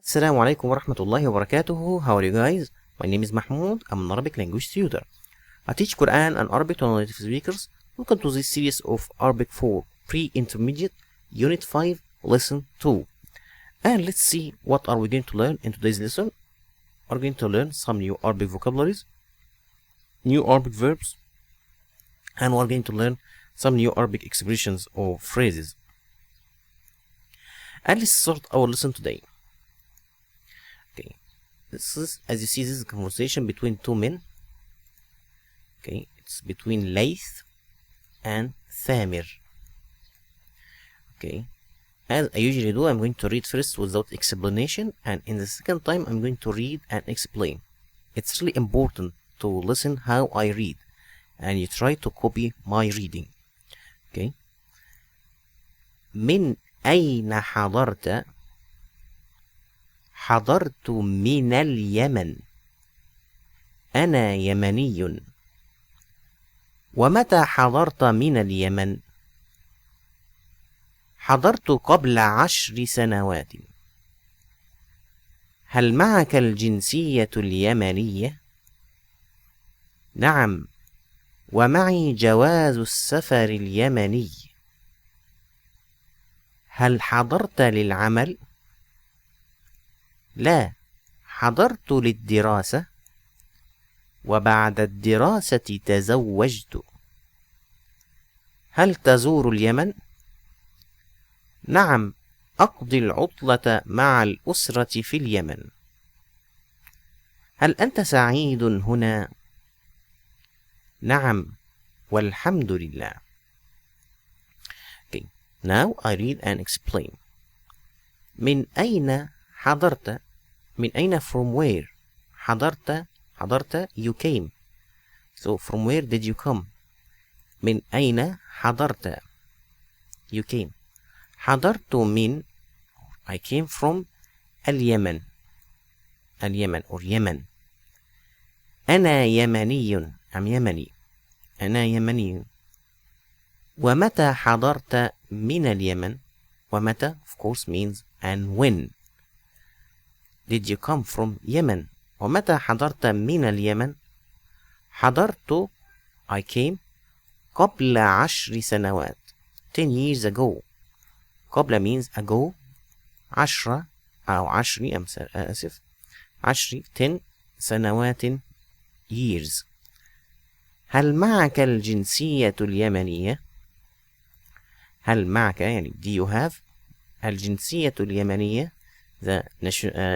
Assalamu alaikum wa rahmatullahi wa barakatuhu. How are you guys? My name is Mahmoud. I'm an Arabic language tutor. I teach Quran and Arabic to native speakers. Welcome to this series of Arabic for Pre-Intermediate, Unit 5, Lesson 2. And let's see what are we going to learn in today's lesson. We're going to learn some new Arabic vocabularies, new Arabic verbs, and we're going to learn some new Arabic expressions or phrases. And let's start our lesson today. Okay, this is, as you see, this is a conversation between two men. Okay, it's between Layth and Thamir. Okay, as I usually do, I'm going to read first without explanation, and in the second time I'm going to read and explain. It's really important to listen how I read, and you try to copy my reading. Okay, من أين حضرت؟ حضرت من اليمن. أنا يمني. ومتى حضرت من اليمن؟ حضرت قبل 10 سنوات. هل معك الجنسية اليمنية؟ نعم، ومعي جواز السفر اليمني. هل حضرت للعمل؟ لا، حضرت للدراسة، وبعد الدراسة تزوجت. هل تزور اليمن؟ نعم، أقضي العطلة مع الأسرة في اليمن. هل أنت سعيد هنا؟ نعم، والحمد لله. Okay, now I read and explain. من أين حضرت؟ من أين from where؟ حضرت you came. So from where did you come? من أين حضرت؟ You came. حضرت من I came from اليمن. اليمن or يمن. أنا يمني. I'm يمني. أنا يمني. ومتى حضرت من اليمن؟ ومتى of course means and when did you come from Yemen. ومتى حضرت من اليمن؟ حضرت I came قبل 10 سنوات 10 years ago. قبل means ago. 10 أو 10 آسف 10 سنوات years. هل معك الجنسية اليمنية؟ هل معك يعني do you have الجنسية اليمنية the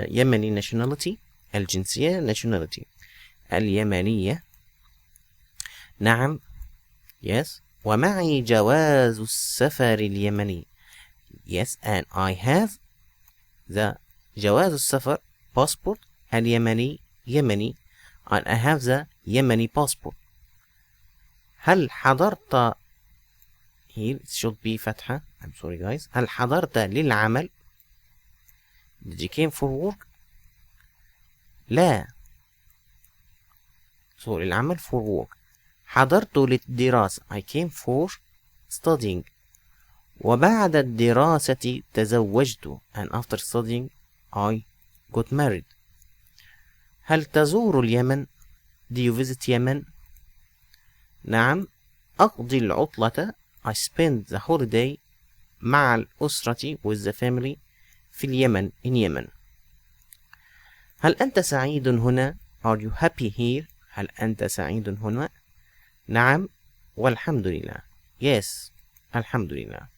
Yemeni nationality. الجنسية nationality اليمنية. نعم yes. ومعي جواز السفر اليمني. Yes, and I have the جواز السفر passport اليمني يمني, and I have the Yemeni passport. هل حضرت here it should be فتحة. I'm sorry guys. هل حضرت للعمل؟ Did you came for work؟ لا. So للعمل for work. حضرت للدراسة. I came for studying. وبعد الدراسة تزوجت. And after studying I got married. هل تزور اليمن؟ Do you visit Yemen؟ نعم، أقضي العطلة. I spend the holiday مع الأسرة with the family في اليمن in Yemen. هل أنت سعيد هنا؟ Are you happy here؟ هل أنت سعيد هنا؟ نعم، والحمد لله. Yes, الحمد لله.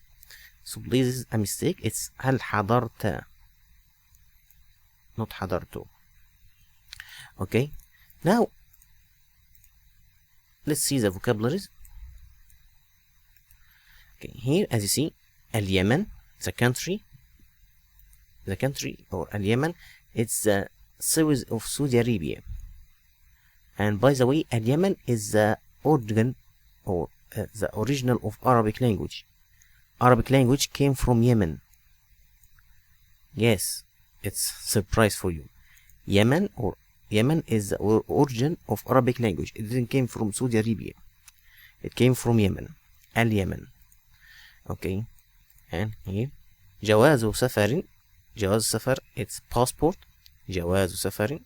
So this is a mistake. It's هل حضرت not حضرت. Okay, now let's see the vocabularies. Okay, here as you see اليمن the country or اليمن, it's the Suez of Saudi Arabia. And by the way, اليمن is the organ or the original of Arabic language. Arabic language came from Yemen. Yes, it's a surprise for you. Yemen is the origin of Arabic language. It didn't came from Saudi Arabia. It came from Yemen. اليمن. Okay, and here جواز سفر جواز سفر it's passport جواز سفر.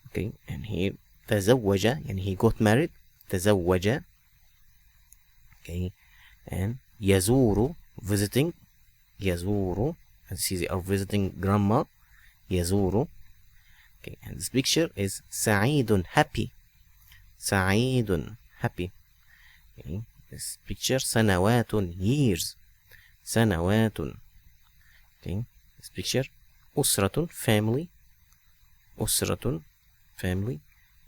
okay, and here تزوج يعني he got married تزوج. okay, and يزور visiting يزور as he are visiting grandma يزور. okay, and this picture is سعيد happy سعيد happy. okay, this picture سنوات years سنوات. okay, this picture أسرة family أسرة family.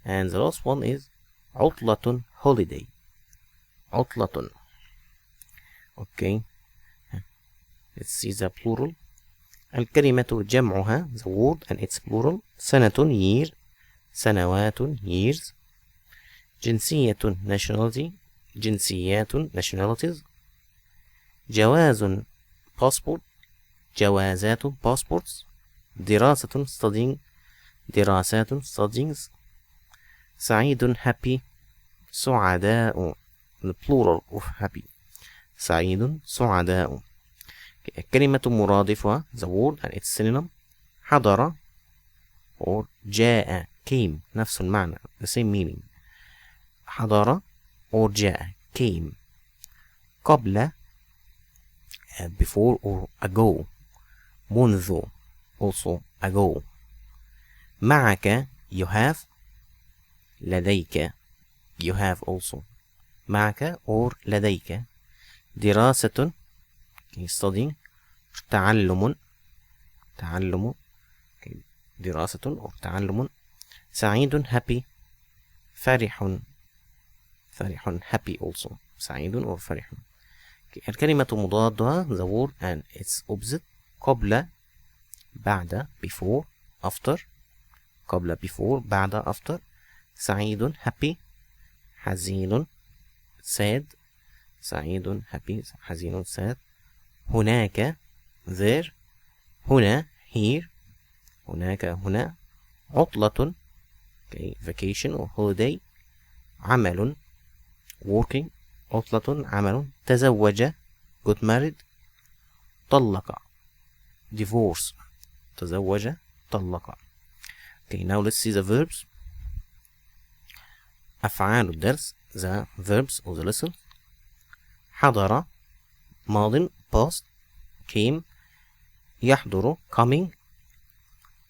and the last one is عطلة holiday عطلة. okay, let's see the plural. الكلمة جمعها the word and its plural سنة year سنوات years. جنسية nationality جنسيات nationalities. جواز passport جوازات passports. دراسة studying دراسات studyings. سعيد happy سعداء the plural of happy سعيد سعداء. الكلمة مرادفها the word and its synonym حضر or جاء came نفس المعنى the same meaning حضر or جاء came. قبل before or ago منذ also ago. معك you have لديك you have also معك or لديك. دراسة studying. تعلم تعلم دراسة or تعلم. سعيد happy فرح فرح happy also سعيد or فرح. الكلمة مضادها the word and its opposite قبل بعد before after قبل before بعد after. سعيد happy حزين sad سعيد happy حزين sad. هناك there هنا here هناك هنا. عطلة okay, vacation or holiday. عمل working عطلة عمل. تزوج got married. طلق divorce تزوج طلق. okay, now let's see the verbs. أفعال الدرس the verbs of the lesson. حضر ماض past came. يحضر coming.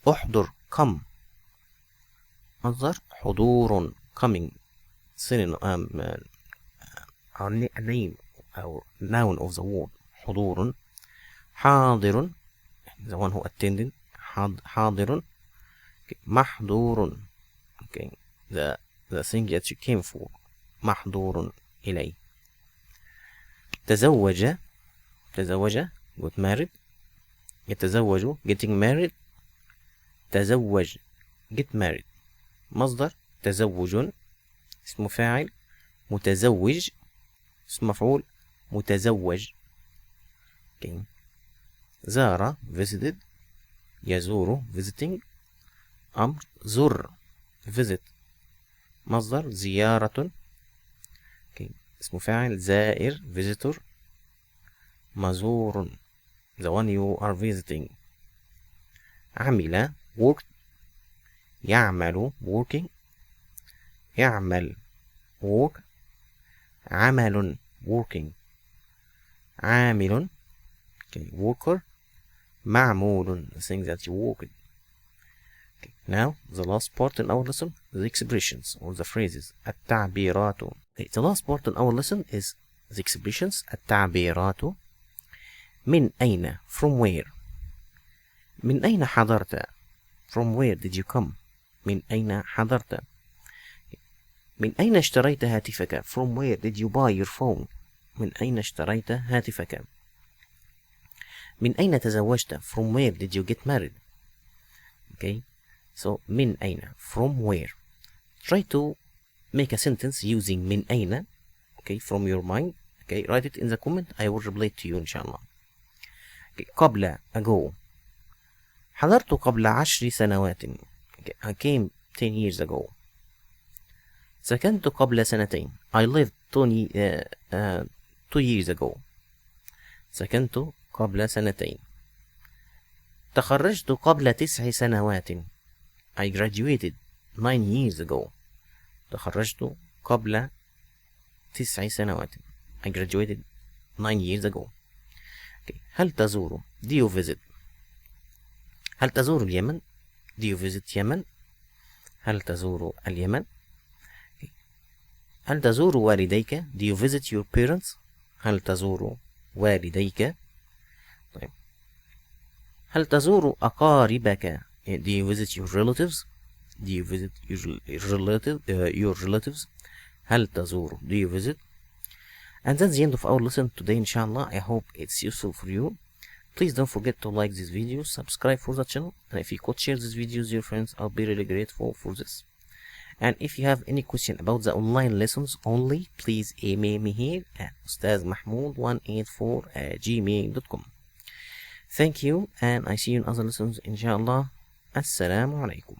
احضر come مصدر حضور coming synonym a name or noun of the word حضور. حاضر the one who attended حاضر. okay. محضور okay. the thing that you came for محضور إليه. تزوج تزوج got married. يتزوج getting married. تزوج get married. مصدر تزوج اسم فاعل. متزوج اسم مفعول متزوج. okay. زار visited يزور visiting. أمر زر visit مصدر زيارة. okay. اسم فاعل زائر visitor. مزور the one you are visiting. عمل worked يعمل working. يعمل work. عمل working. عامل okay, worker. معمول the thing that you worked. okay. Now the last part in our lesson the expressions or the phrases التعبيرات. okay. The last part in our lesson is the expressions التعبيرات. من أين from where. من أين حضرت from where did you come. من أين حضرت. من أين اشتريت هاتفك from where did you buy your phone. من أين اشتريت هاتفك. من أين تزوجت from where did you get married. okay. So من أين from where. Try to make a sentence using من أين okay, from your mind. okay. Write it in the comment. I will reply to you inshallah. okay. قبل ago. حضرت قبل 10 سنوات. okay. I came 10 years ago. سكنت قبل سنتين. I lived 2 years ago. سكنت قبل سنتين. تخرجت قبل 9 سنوات. I graduated 9 years ago. تخرجت قبل 9 سنوات. I graduated 9 years ago. Okay. هل تزور do you visit. هل تزور اليمن. do you visit يمن. هل تزور اليمن. okay. هل تزور والديك do you visit your parents. هل تزور والديك. طيب. هل تزور أقاربك do you visit your relatives. do you visit your relatives. هل تزور do you visit. And that's the end of our lesson today, inshallah. I hope it's useful for you. Please don't forget to like this video, subscribe for the channel, and if you could share this video with your friends, I'll be really grateful for this. And if you have any question about the online lessons only, please email me here at ustazmahmoud184@gmail.com. Thank you, and I see you in other lessons, inshallah. Assalamu alaikum.